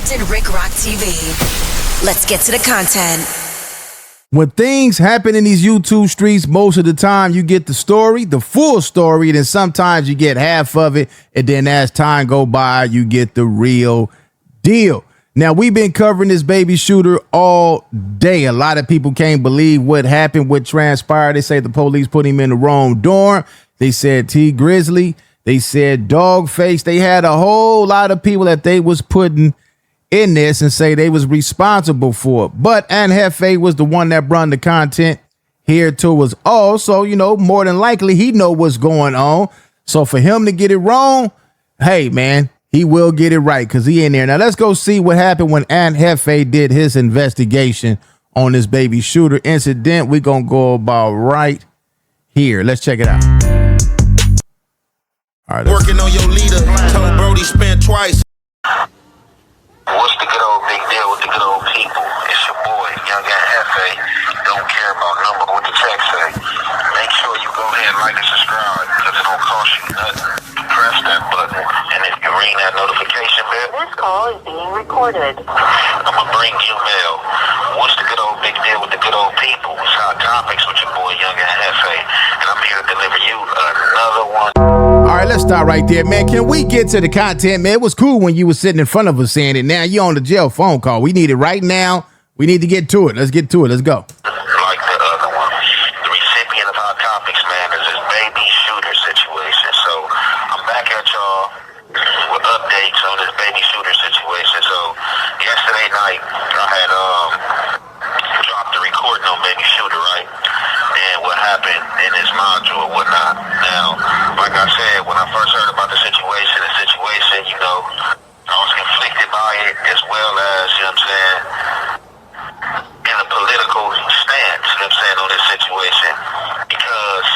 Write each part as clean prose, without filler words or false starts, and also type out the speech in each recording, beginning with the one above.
Compton Rick Rock TV. Let's get to the content. When things happen in these YouTube streets, most of the time you get the story, the full story, and then sometimes you get half of it, and then as time go by, you get the real deal. Now, we've been covering this baby shooter all day. A lot of people can't believe what happened, what transpired. They say the police put him in the wrong dorm. They said T Grizzly. They said Dogface. They had a whole lot of people that they was putting in this and say they was responsible for it. But Anhefe was the one that brought the content here to us all. So, you know, more than likely he know what's going on. So for him to get it wrong, hey, man, he will get it right because he in there. Now, let's go see what happened when Anhefe did his investigation on this baby shooter incident. We're going to go about right here. Let's check it out. All right, working on your leader. Told Brody spent twice. What's the good old big deal with the good old people? It's your boy, Young Anhefe. Don't care about number what the text say. Make sure you go ahead and like and subscribe because it don't cost you nothing. Press that button, and if you ring that notification bell, this call is being recorded. I'ma bring you mail. What's the good old big deal with the good old people? It's Hot Topics with your boy, Young Anhefe, and I'm here to deliver you another one. All right, let's start right there, man. Can we get to the content, man? It was cool when you were sitting in front of us saying it. Now you're on the jail phone call. We need it right now. We need to get to it. Let's get to it. Let's go. Like the other one, the recipient of Hot Topics, man, is this baby shooter situation. So I'm back at y'all with updates on this baby shooter situation. So yesterday night, I had dropped the recording on baby shooter, right? And what happened in this module and whatnot. Now, like I said, when I first heard about the situation, you know, I was conflicted by it as well as, you know what I'm saying, in a political stance, you know what I'm saying, on this situation. Because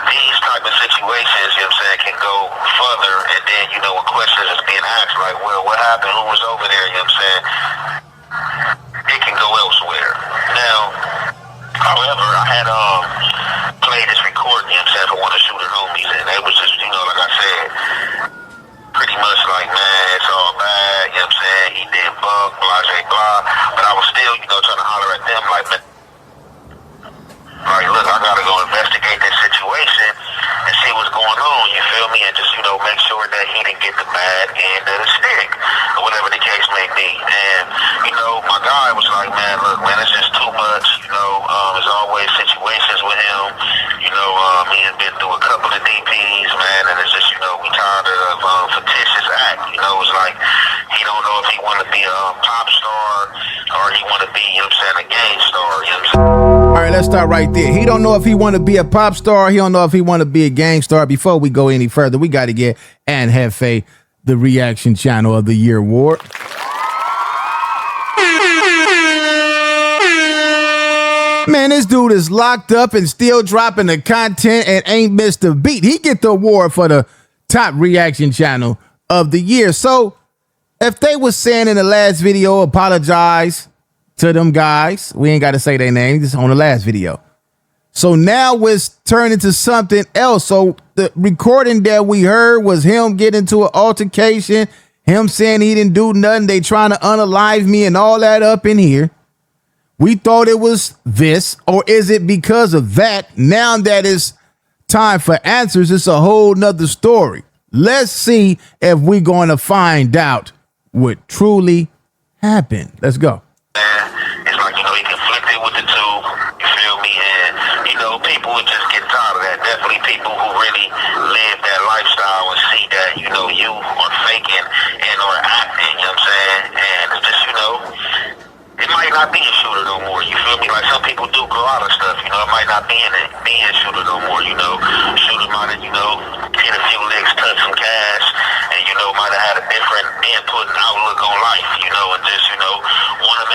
these type of situations, you know what I'm saying, can go further, and then, you know, when questions is being asked, like, well, what happened? Who was over there? You know what I'm saying? It can go elsewhere. Now, however, I had played this recording, you know what I'm saying, for one of the shooter homies, and they was just, you know, like I said, pretty much like, man, it's all bad, you know what I'm saying, he did bug, blah, blah, blah, but I was still, you know, trying to holler at them like, man, like, look, I gotta go investigate this situation and see what's going on, you feel me, and just, you know, make sure that he didn't get the bad end of the stick, or whatever the case may be. And, you know, my guy was like, man, look, man, it's just too much, you know, there's always situations with him, you know, he has been through a couple of DPs, man, and it's just, you know, we tired of fictitious act, you know, it's like, he don't know if he want to be a pop star, or he want to be, you know what I'm saying, a gang star, you know what I'm saying? All right, let's start right there. He don't know if he want to be a pop star. He don't know if he want to be a gang star. Before we go any further, we got to get Anhefe the Reaction Channel of the Year award. Man, this dude is locked up and still dropping the content and ain't missed a beat. He get the award for the top reaction channel of the year. So if they was saying in the last video, apologize to them guys, we ain't got to say their name, just on the last video. So now it's turned into something else. So the recording that we heard was him getting into an altercation, him saying he didn't do nothing. They trying to unalive me and all that up in here. We thought it was this, or is it because of that? Now that it's time for answers, it's a whole nother story. Let's see if we're going to find out what truly happened. Let's go. It's like, you know, he conflicted with the two, you feel me? And, you know, people would just get tired of that. Definitely people who really live that lifestyle and see that, you know, you are faking and or acting, you know what I'm saying? And it's just, you know, it might not be a shooter no more, you feel me? Like some people do grow out of stuff, you know, it might not be a shooter no more, you know. Shooter might have, you know, hit a few licks, touch some cash, and, you know, might have had a different input and outlook on life, you know, and just, you know, want to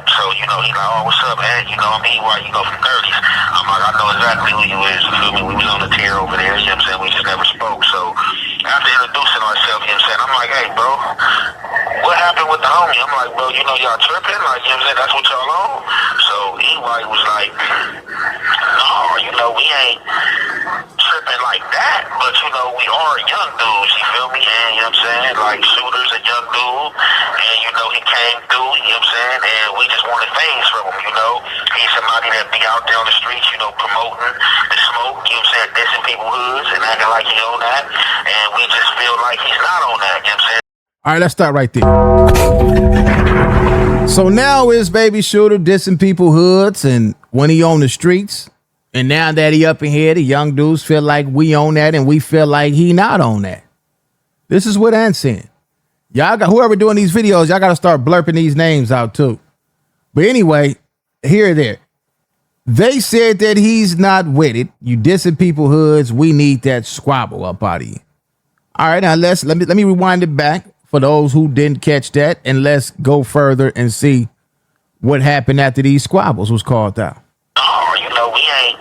So, you know, he like, oh, what's up, man? You know what I mean? Why you go from 30s? I'm like, I know exactly who you is, you feel me? We was on the tier over there, you know what I'm saying? We just never spoke. So after introducing ourselves, you know what I'm saying? I'm like, hey, bro, what happened with the homie? I'm like, bro, you know y'all tripping? Like, you know what I'm saying? That's what y'all on? So EY was like, no, you know, we ain't tripping like that, but you know, we are young dudes, you feel me? And you know what I'm saying? Like, Shooter's a young dude, and you know, he came through, you know what I'm saying? And we just wanted things from him, you know? He's somebody that be out there on the streets, you know, promoting the smoke, you know what I'm saying? Dissing people's hoods and acting like he on that, and we just feel like he's not on that, you know what I'm saying? All right, let's start right there. So now is Baby Shooter dissing people hoods and when he on the streets. And now that he up in here, the young dudes feel like we own that and we feel like he not on that. This is what I'm saying. Y'all got whoever doing these videos, y'all got to start blurping these names out too. But anyway, here there. They said that he's not with it. You dissing people hoods. We need that squabble up out of you. All right, now let me rewind it back for those who didn't catch that, and let's go further and see what happened after these squabbles was called out. Oh, you know, we ain't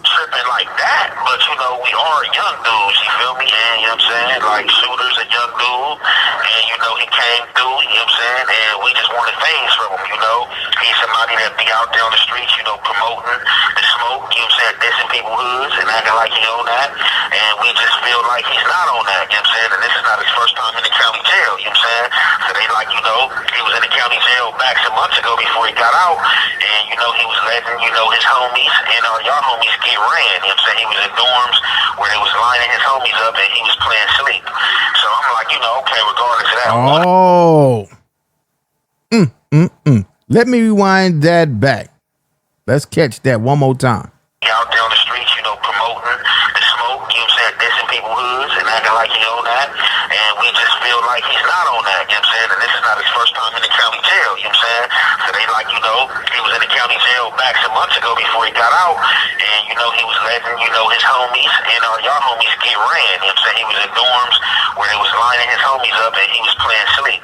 tripping like that, but you know, we are young dudes, you feel me? And you know what I'm saying? Like, Shooter's a young dude, and you know, he came through, you know what I'm saying? And we just wanted things from him, you know? He's somebody that be out there on the streets, you know, promoting the smoke, you know what I'm saying? Dissing people's hoods and acting like he on that, and we just feel like he's not on that, you know what I'm saying? And this is not his first time in the county jail, you know what I'm saying? So they like, you know, he was in the county jail back some months ago before he got out, and you know, he was letting, you know, his homies and y'all homies get ran, you know what I'm saying? He was in dorms where they was lining his homies up and he was playing sleep. So I'm like, you know, okay, regardless of that. Let me rewind that back. Let's catch that one more time. Out there on the streets, you know, promoting the smoke, you know what I'm saying, dissing people's hoods and acting like he on that, and we just feel like he's not on that, you know what I'm saying? And this is not his first time in the county jail, you know what I'm saying? So they like, you know, he was in the county jail back some months ago before he got out, and you know, he was letting, you know, his homies and y'all homies get ran, you know what I'm saying? He was in dorms where they was lining his homies up and he was playing sleep.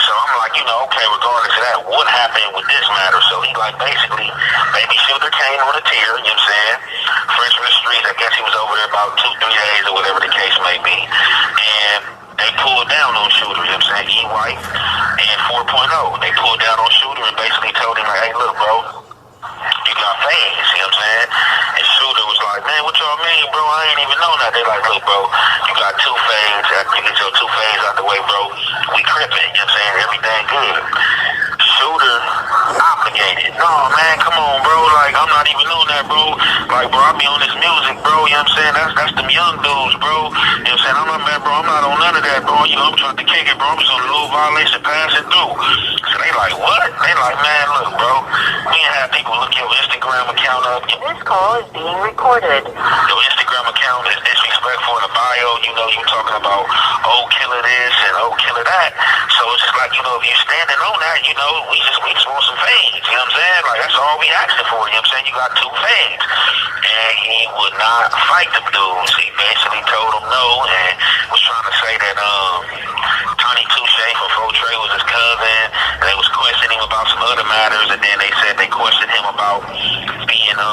So I'm like, you know, okay, regardless of that, what happened with this matter? So he like, basically, Baby Shooter came on a tier, you know what I'm saying? Fresh from the streets, I guess he was over there about 2-3 days or whatever the case may be. And they pulled down on Shooter, you know what I'm saying? E-White and 4.0. They pulled down on Shooter and basically told him, like, hey, look, bro, you got fades, you know what I'm saying? And Shooter was like, man, what y'all mean, bro? I ain't even know that. They like, look, bro, you got 2 fades. After you get your 2 fades out the way, bro, we crippin', you know what I'm saying? Everything good. Shooter obligated. No, man, come on, bro. Like, I'm not even on that, bro. Like, bro, I be on this music, bro. You know what I'm saying? That's them young dudes, bro. You know what I'm saying? I'm not, man, bro. I'm not on none of that, bro. You know, I'm trying to kick it, bro. I'm just on a little violation passing through. So they like, what? They like, man, look, bro. We ain't have people look your Instagram account up. This call is being recorded. Your Instagram account is disrespectful in the bio. You know, you talking about, oh, killer this and oh, killer that. So it's just like, you know, if you're standing on that, you know, we just want some fades, you know what I'm saying? Like, that's all we asking for, you know what I'm saying? You got 2 fades. And he would not fight them dudes. He basically told them no and was trying to say that Tony Touche from Fortray was his cousin, and they was questioning him about some other matters, and then they said they questioned him about being a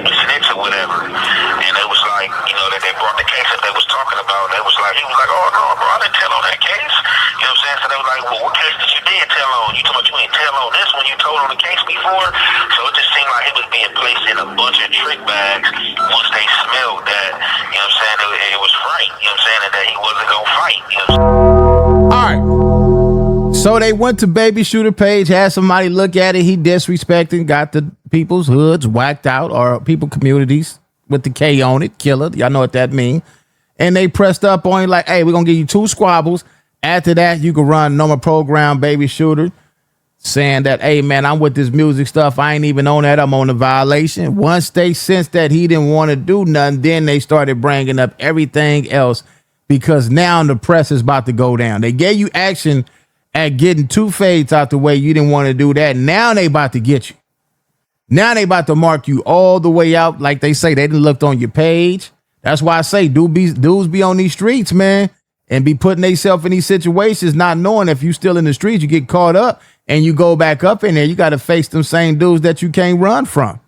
snitch or whatever. And it was like, you know, that they brought the case that they was talking about. They was like, he was like, oh no, bro, I didn't tell on that case. You know what I'm saying? So they was like, well, what case did you did tell on? You told me you ain't tell on this one, you told on the case before. So it just seemed like he was being placed in a bunch of trick bags once they smelled that, you know what I'm saying, it was right, you know what I'm saying, and that he wasn't gonna fight, you know what I'm saying? All right. So they went to Baby Shooter page, had somebody look at it. He disrespecting, got the people's hoods whacked out, or people communities with the K on it, killer. Y'all know what that means. And they pressed up on him like, hey, we're going to give you 2 squabbles. After that, you can run normal program, Baby Shooter, saying that, hey, man, I'm with this music stuff. I ain't even on that. I'm on the violation. Once they sensed that he didn't want to do nothing, then they started bringing up everything else, because now the press is about to go down. They gave you action at getting 2 fades out the way. You didn't want to do that. Now they about to get you. Now they about to mark you all the way out. Like they say, they didn't look on your page. That's why I say dudes be on these streets, man, and be putting themselves in these situations, not knowing if you still in the streets, you get caught up and you go back up in there, you got to face them same dudes that you can't run from.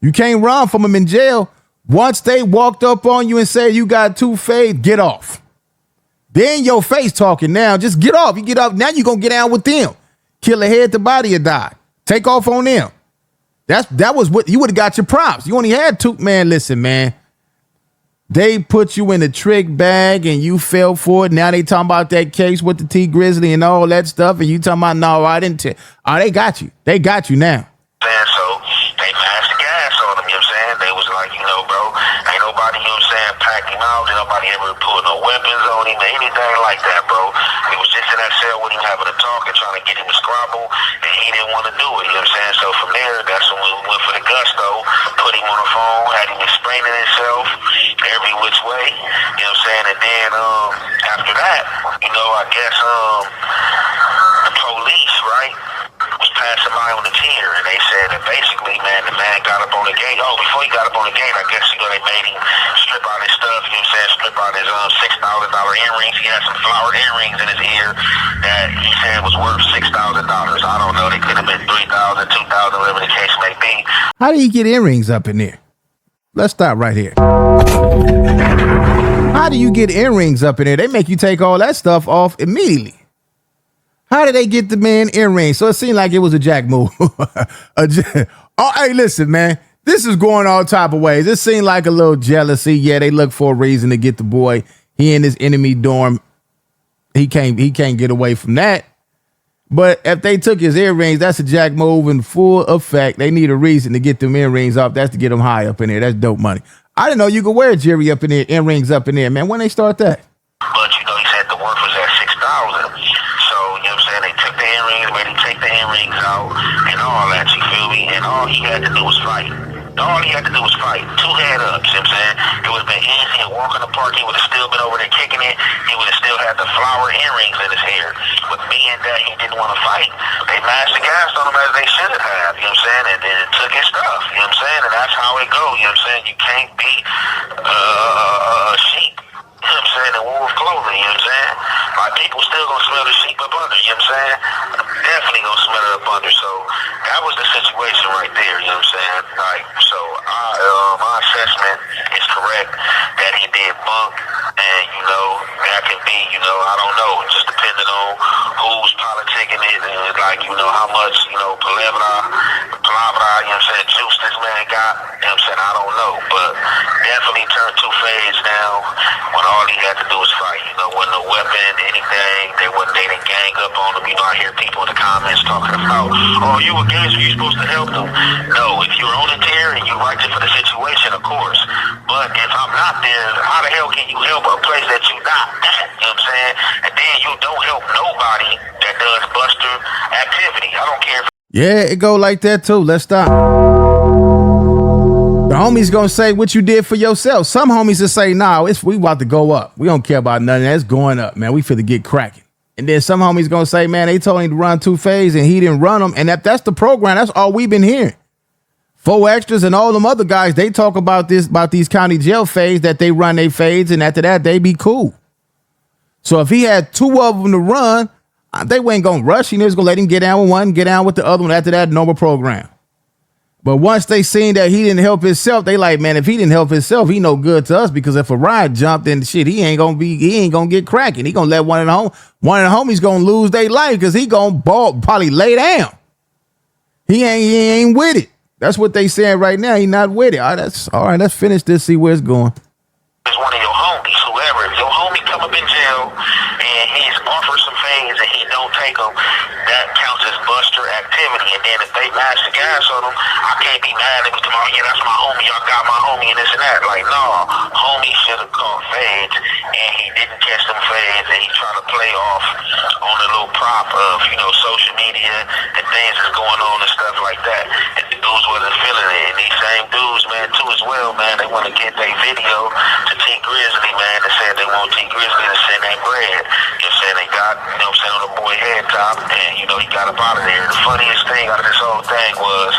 You can't run from them in jail. Once they walked up on you and said you got 2 fades, get off. They in your face talking now. Just get off. You get off. Now you're going to get down with them. Kill a head, the body or die. Take off on them. That was what you would have got your props. You only had 2. Man, listen, man. They put you in the trick bag and you fell for it. Now they talking about that case with the T Grizzly and all that stuff. And you talking about, no, I didn't. They got you. They got you now. So they masked the gas on them, you know what I'm saying? They was like, bro, ain't nobody, you know what I'm saying, packed him out. Ain't nobody ever pulled no weapons on him or anything like that, bro. We was just in that cell with him having a talk and trying to get him to squabble, and he didn't want to do it, you know what I'm saying? So from there, that's when we went for the gusto, put him on the phone, had him explaining himself every which way, you know what I'm saying? And then after that, I guess the police, right, was passing by on the tier, and they said that basically, man, the man got up on the gate. Oh, before he got up on the gate, I guess, they made him strip out his stuff, you know what I'm saying, strip out his $6,000 earrings. He had some flowered earrings in his ear that he said was worth $6,000. I don't know, they could have been $3,000, $2,000, whatever the case may be. How do you get earrings up in there? Let's stop right here. How do you get earrings up in there? They make you take all that stuff off immediately. How did they get the man earrings? So it seemed like it was a jack move. Hey, listen, man. This is going all type of ways. It seemed like a little jealousy. Yeah, they look for a reason to get the boy. He in his enemy dorm. He can't get away from that. But if they took his earrings, that's a jack move in full effect. They need a reason to get them earrings off. That's to get them high up in there. That's dope money. I didn't know you could wear Jerry up in there, earrings up in there, man. When they start that? But, he said the worth was at $6,000. So, you know what I'm saying? They took the earrings, made him take the earrings out and all that, you feel me? And all he had to do was fight. All he had to do was fight. 2 head-ups, you know what I'm saying? It would have been easy to walk in the park. He would have still been over there kicking it. He would have still had the flower earrings in his hair. But being that he didn't want to fight, they mashed the gas on him as they should have, you know what I'm saying? And then it took his stuff, you know what I'm saying? And that's how it goes, you know what I'm saying? You can't be a sheep. You know what I'm saying? In wolf clothing, you know what I'm saying? Like, people still gonna smell the sheep up under, you know what I'm saying? Definitely gonna smell it up under. So that was the situation right there, you know what I'm saying? Like, so my assessment is correct that he did bunk, and that can be, I don't know, just depending on who's politicking it, and like, how much, palabra, you know what I'm saying, juice this man got, you know what I'm saying? I don't know, but definitely turned 2 fades now when all he had to do was fight. Wasn't no weapon, anything. They didn't gang up on him. I hear people in the comments talking about, oh, you a gangster, you supposed to help them. No, if you're on the tier and you right there for the situation, of course. But if I'm not there, how the hell can you help a place that you not at? You know what I'm saying? And then you don't help nobody that does buster activity. I don't care if Yeah, it go like that too. Let's stop. The homies gonna say what you did for yourself. Some homies will say, nah, we about to go up. We don't care about nothing. That's going up, man. We finna get cracking. And then some homies gonna say, man, they told him to run 2 fades and he didn't run them. And that's the program. That's all we've been hearing. 4 extras and all them other guys, they talk about these county jail fades, that they run their fades, and after that, they be cool. So if he had 2 of them to run, they weren't gonna rush him. They was gonna let him get down with one, get down with the other one. After that, normal program. But once they seen that he didn't help himself, they like, man, if he didn't help himself, he no good to us, because if a riot jumped in, shit, he ain't gonna get cracking. He gonna let one of the homies gonna lose their life, because he gonna probably lay down. He ain't with it. That's what they saying right now. He not with it. All right. Let's finish this. See where it's going. it's one of your homies, whoever. If your homie come up in jail and he's offered some fades and he don't take them, that counts as buster activity. And then if they mash the gas on him, I can't be mad at me tomorrow. Yeah, that's my homie. Y'all got my homie and this and that. Like, no, homie should have caught fades and he didn't catch them fades, and he tried to play off on the little prop of, social media and things that's going on and stuff like that. And the dudes wasn't feeling it. And these same dudes, man, too, as well, man, they want to get their video to T Grizzly, man, that said they want T Grizzly to send that bread. They got, on the boy head top, and, he got up out of there. The funniest thing out of this whole thing was,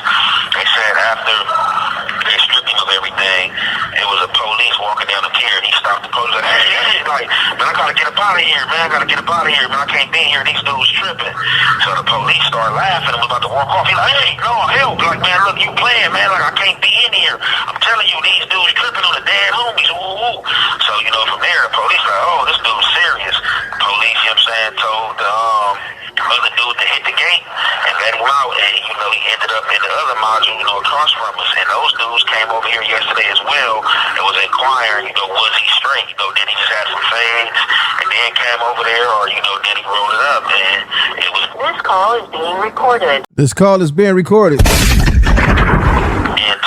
they said after they stripped him of everything, it was a police walking walking down the pier, and he stopped the police, like, hey, like, man, I gotta get up out of here, man. I can't be here. These dudes tripping. So the police start laughing, and we're about to walk off. He's like, hey, no, help. Like, man, look, you playing, man. Like, I can't be in here. I'm telling you, these dudes tripping on the dead homies. Woo. So, you know, from there, the police like, oh, this dude's serious. Police, you know what I'm saying, told the other dude to hit the gate and let him out, and you know, he ended up in the other module, you know, across from us. And those dudes came over here yesterday as well and was inquiring, you know, was he straight? You know, did he just have some fades and then came over there, or you know, did he roll it up? And it was. This call is being recorded. This call is being recorded. And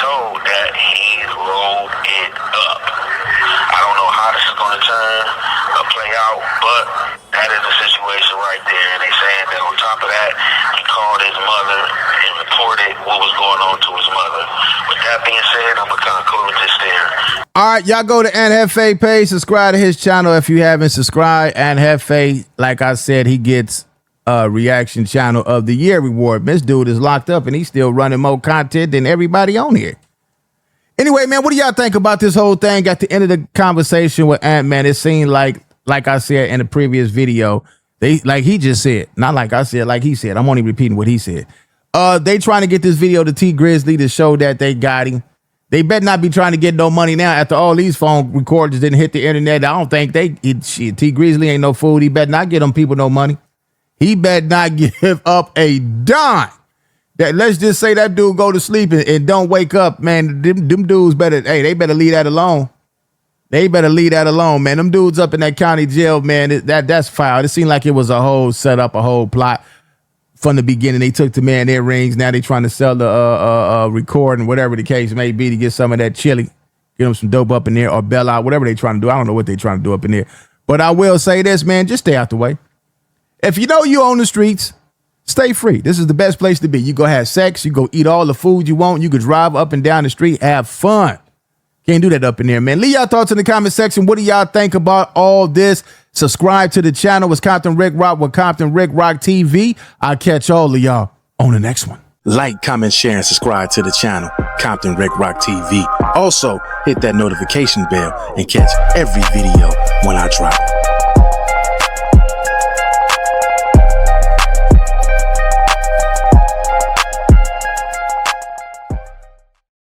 told that he rolled it up. I don't know how this is going to turn or play out, but that is the situation right there. And they saying that on top of that, he called his mother and reported what was going on to his mother. With that being said, I'm going to conclude this there. All right, y'all go to Anhefe page, subscribe to his channel if you haven't subscribed. Anhefe, like I said, he gets a reaction channel of the year reward. This dude is locked up and he's still running more content than everybody on here. Anyway, man, what do y'all think about this whole thing? At the end of the conversation with Ant-Man, it seemed like I said in the previous video, like he just said, not like I said, like he said. I'm only repeating what he said. They trying to get this video to T Grizzly to show that they got him. They better not be trying to get no money now after all these phone recorders didn't hit the internet. I don't think T Grizzly ain't no fool. He better not get them people no money. He better not give up a dime. That let's just say that dude go to sleep and don't wake up, man. Them dudes better, they better leave that alone. They better leave that alone, man. Them dudes up in that county jail, man, that's foul. It seemed like it was a whole setup, a whole plot from the beginning. They took the man their rings. Now they trying to sell the recording, whatever the case may be, to get some of that chili, get them some dope up in there, or bail out, whatever they trying to do. I don't know what they trying to do up in there. But I will say this, man, just stay out the way. If you know you on the streets, stay free. This is the best place to be. You go have sex. You go eat all the food you want. You could drive up and down the street, have fun. Can't do that up in there, man. Leave y'all thoughts in the comment section. What do y'all think about all this? Subscribe to the channel. It's Compton Rick Rock with Compton Rick Rock TV. I'll catch all of y'all on the next one. Like, comment, share, and subscribe to the channel, Compton Rick Rock TV. Also, hit that notification bell and catch every video when I drop.